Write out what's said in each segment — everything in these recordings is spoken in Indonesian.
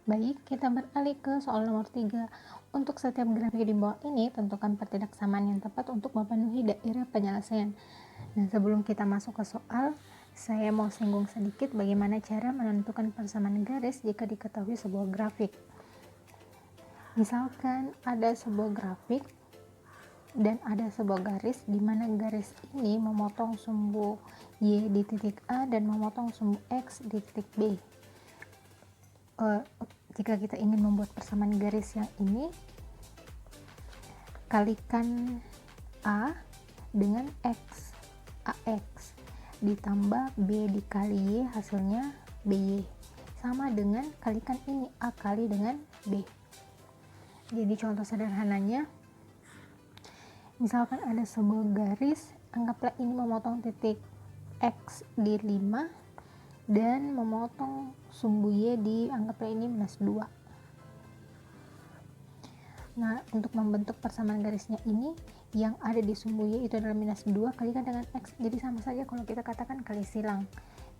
Baik, kita beralih ke soal nomor 3. Untuk setiap grafik di bawah ini, tentukan pertidaksamaan yang tepat untuk memenuhi daerah penyelesaian. Nah, sebelum kita masuk ke soal, saya mau singgung sedikit bagaimana cara menentukan persamaan garis jika diketahui sebuah grafik. Misalkan ada sebuah grafik dan ada sebuah garis di mana garis ini memotong sumbu Y di titik A dan memotong sumbu X di titik B. Jika kita ingin membuat persamaan garis yang ini, kalikan A dengan X, AX, ditambah B dikali Y, hasilnya BY, sama dengan kalikan ini A kali dengan B. Jadi contoh sederhananya, misalkan ada sebuah garis, anggaplah ini memotong titik X di 5 dan memotong sumbu Y di anggaplah ini minus 2. Nah, untuk membentuk persamaan garisnya ini, yang ada di sumbu Y itu adalah minus 2 kalikan dengan X. Jadi sama saja kalau kita katakan kali silang.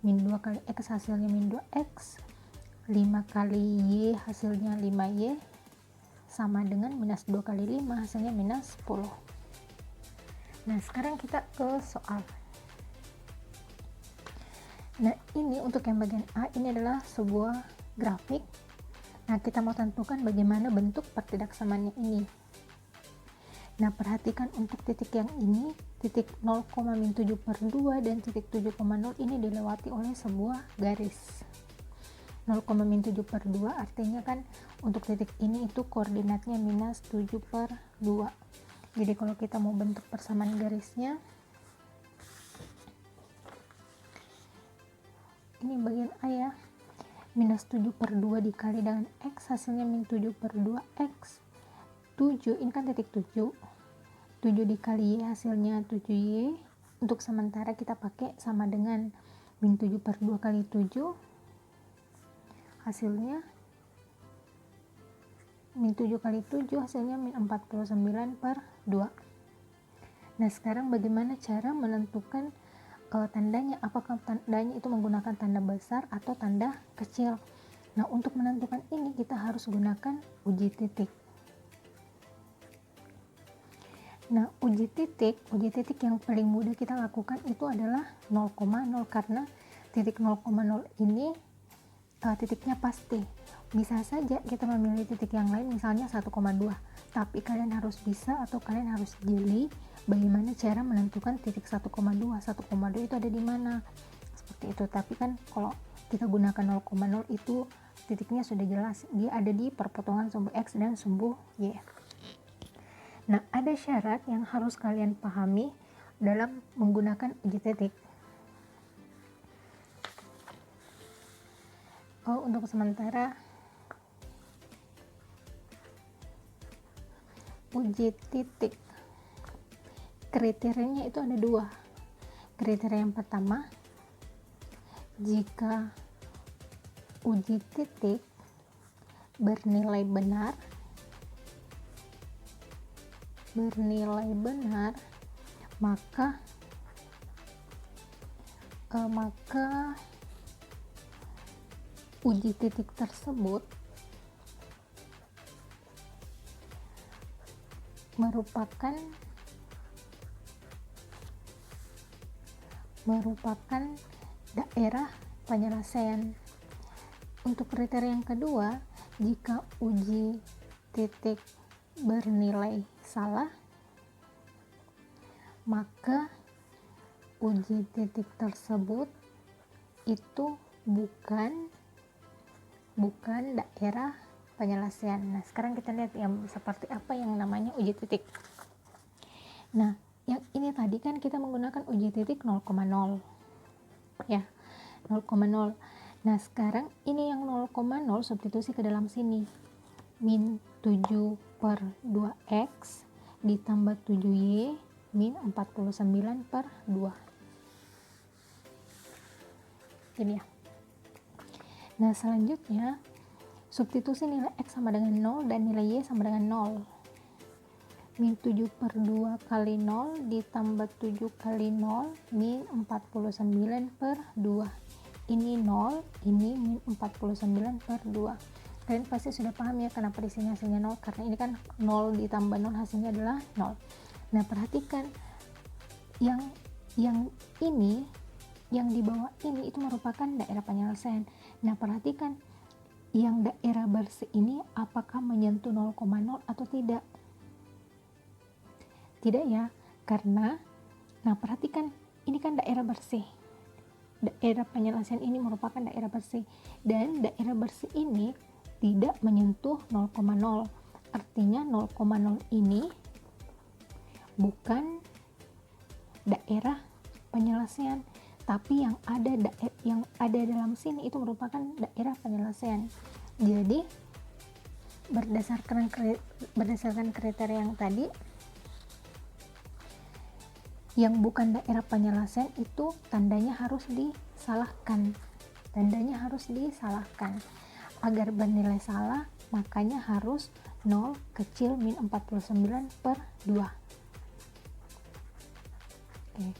Min 2 kali X hasilnya min 2X, 5 kali Y hasilnya 5Y, sama dengan minus 2 kali 5 hasilnya minus 10. Nah, sekarang kita ke soal. Nah, ini untuk yang bagian A, ini adalah sebuah grafik. Nah, kita mau tentukan bagaimana bentuk pertidaksamaannya ini. Nah, perhatikan untuk titik yang ini, titik 0,-7/2 dan titik 7,0 ini dilewati oleh sebuah garis. 0,-7/2 artinya kan untuk titik ini itu koordinatnya minus 7/2. Jadi kalau kita mau bentuk persamaan garisnya, ini bagian A ya, minus 7/2 dikali dengan X hasilnya min 7/2X. 7 ini kan titik 7 dikali Y hasilnya 7Y. Untuk sementara kita pakai sama dengan min 7/2 kali 7 hasilnya min 7 kali 7 hasilnya min 49/2. Nah, sekarang bagaimana cara menentukan tandanya? Apakah tandanya itu menggunakan tanda besar atau tanda kecil? Nah, untuk menentukan ini kita harus gunakan uji titik. Nah, uji titik yang paling mudah kita lakukan itu adalah 0,0 karena titik 0,0 ini titiknya pasti. Bisa saja kita memilih titik yang lain, misalnya 1,2, tapi kalian harus bisa atau kalian harus jeli bagaimana cara menentukan titik 1,2 itu ada di mana, seperti itu. Tapi kan kalau kita gunakan 0,0 itu titiknya sudah jelas, dia ada di perpotongan sumbu X dan sumbu Y. Nah, ada syarat yang harus kalian pahami dalam menggunakan uji titik. Untuk sementara uji titik kriterianya itu ada 2. Kriteria yang pertama, jika uji titik bernilai benar, maka uji titik tersebut merupakan daerah penyelesaian. Untuk kriteria yang kedua, jika uji titik bernilai salah, maka uji titik tersebut itu bukan daerah penyelesaian. Nah, sekarang kita lihat yang seperti apa yang namanya uji titik. Nah, yang ini tadi kan kita menggunakan uji titik 0,0 ya, 0,0. Nah, sekarang ini yang 0,0 substitusi ke dalam sini, min 7/2X ditambah 7Y min 49/2. Jadi ya. Nah, selanjutnya substitusi nilai X sama dengan 0 dan nilai Y sama dengan 0. Min 7/2 kali 0 ditambah 7 kali 0 min 49/2. Ini 0, ini min 49/2. Kalian pasti sudah paham ya kenapa di sini hasilnya 0, karena ini kan 0 ditambah 0 hasilnya adalah 0. Nah, perhatikan yang ini, yang di bawah ini itu merupakan daerah penyelesaian. Nah, perhatikan yang daerah bersih ini apakah menyentuh 0,0 atau tidak? Tidak ya, karena perhatikan ini kan daerah bersih. Daerah penyelesaian ini merupakan daerah bersih, dan daerah bersih ini tidak menyentuh 0,0. Artinya 0,0 ini bukan daerah penyelesaian, tapi yang ada dalam sini itu merupakan daerah penyelesaian. Jadi berdasarkan kriteria yang tadi, yang bukan daerah penyelesaian itu tandanya harus disalahkan. Agar bernilai salah, makanya harus 0 kecil min 49/2. Oke.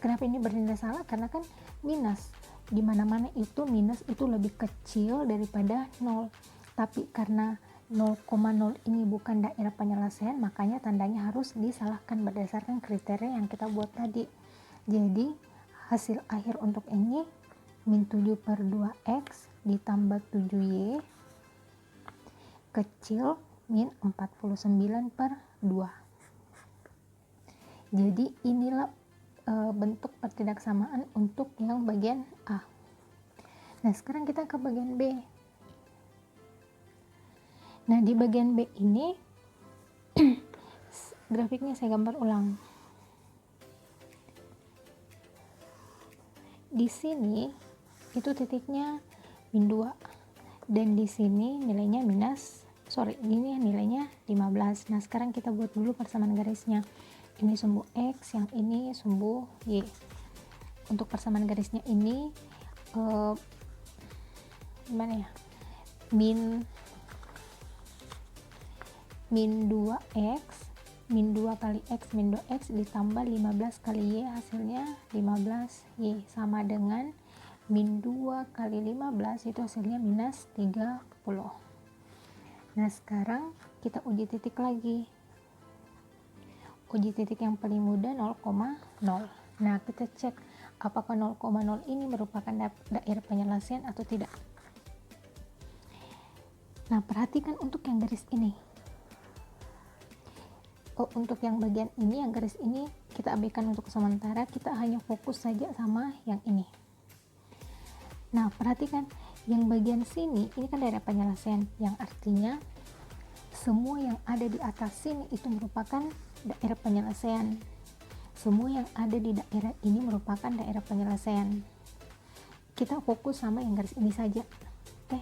Kenapa ini bernilai salah? Karena kan minus, di mana-mana itu minus itu lebih kecil daripada 0. Tapi karena 0,0 ini bukan daerah penyelesaian, makanya tandanya harus disalahkan berdasarkan kriteria yang kita buat tadi. Jadi hasil akhir untuk ini min 7/2x ditambah 7y kecil min 49/2. Jadi inilah bentuk pertidaksamaan untuk yang bagian A. Nah, sekarang kita ke bagian B. Nah, di bagian B ini grafiknya saya gambar ulang. Di sini itu titiknya min 2, dan di sini nilainya ini nilainya 15. Nah, sekarang kita buat dulu persamaan garisnya. Ini sumbu X, yang ini sumbu Y. Untuk persamaan garisnya ini gimana ya? Min 2x, min 2 kali x min 2x ditambah 15 kali y, hasilnya 15y, sama dengan min 2 kali 15 itu hasilnya minus 30. Nah, sekarang kita uji titik lagi. Uji titik yang paling mudah 0,0. Nah, kita cek apakah 0,0 ini merupakan daerah penyelesaian atau tidak. Nah, perhatikan untuk yang garis ini. Untuk yang bagian ini, yang garis ini kita abaikan untuk sementara, kita hanya fokus saja sama yang ini. Nah, perhatikan yang bagian sini, ini kan daerah penyelesaian, yang artinya semua yang ada di atas sini itu merupakan daerah penyelesaian. Semua yang ada di daerah ini merupakan daerah penyelesaian. Kita fokus sama yang garis ini saja. Oke.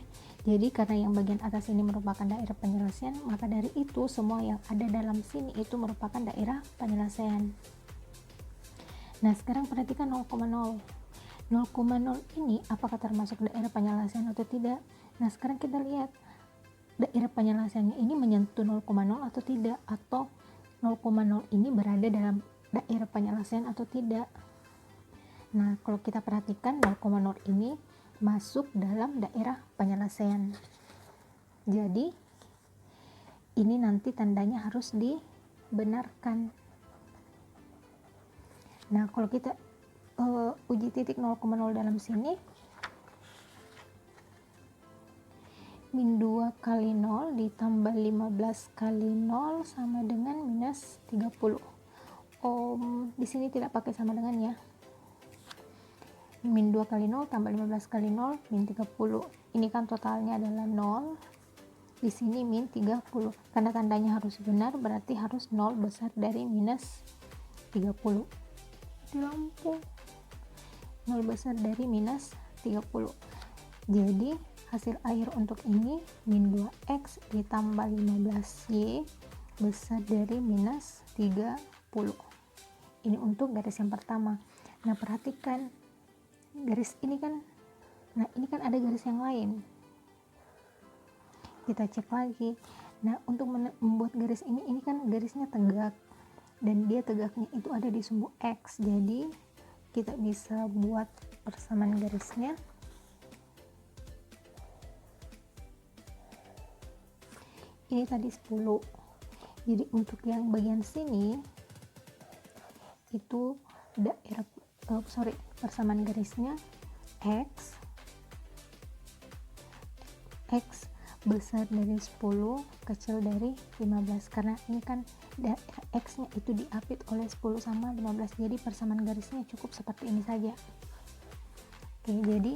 Jadi karena yang bagian atas ini merupakan daerah penyelesaian, maka dari itu semua yang ada dalam sini itu merupakan daerah penyelesaian. Nah, sekarang perhatikan 0,0. 0,0 ini apakah termasuk daerah penyelesaian atau tidak? Nah, sekarang kita lihat daerah penyelesaiannya ini menyentuh 0,0 atau tidak, atau 0,0 ini berada dalam daerah penyelesaian atau tidak. Nah, kalau kita perhatikan 0,0 ini masuk dalam daerah penyelesaian. Jadi ini nanti tandanya harus dibenarkan. Nah, kalau kita uji titik 0,0 dalam sini, min 2 kali 0 ditambah 15 kali 0 sama dengan minus 30. Di sini tidak pakai sama dengan ya. Min 2 kali 0 tambah 15 kali 0 min 30. Ini kan totalnya adalah 0. Di sini min 30. Karena tandanya harus benar, berarti harus 0 besar dari minus 30. Di lampu. 0 besar dari minus 30. Jadi hasil akhir untuk ini min 2x ditambah 15y besar dari minus 30. Ini untuk garis yang pertama. Nah, perhatikan garis ini kan, ini kan ada garis yang lain. Kita cek lagi. Nah, untuk membuat garis ini kan garisnya tegak, dan dia tegaknya itu ada di sumbu x. Jadi kita bisa buat persamaan garisnya. ini tadi 10. Jadi untuk yang bagian sini itu daerah persamaan garisnya X besar dari 10, kecil dari 15, karena ini kan daerah X nya itu diapit oleh 10 sama 15, jadi persamaan garisnya cukup seperti ini saja. Oke, jadi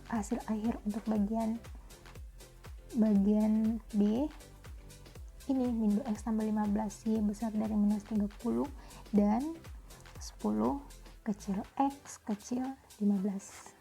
hasil akhir untuk bagian B ini min 2x tambah 15, Y besar dari minus 30 dan 10 kecil X kecil 15.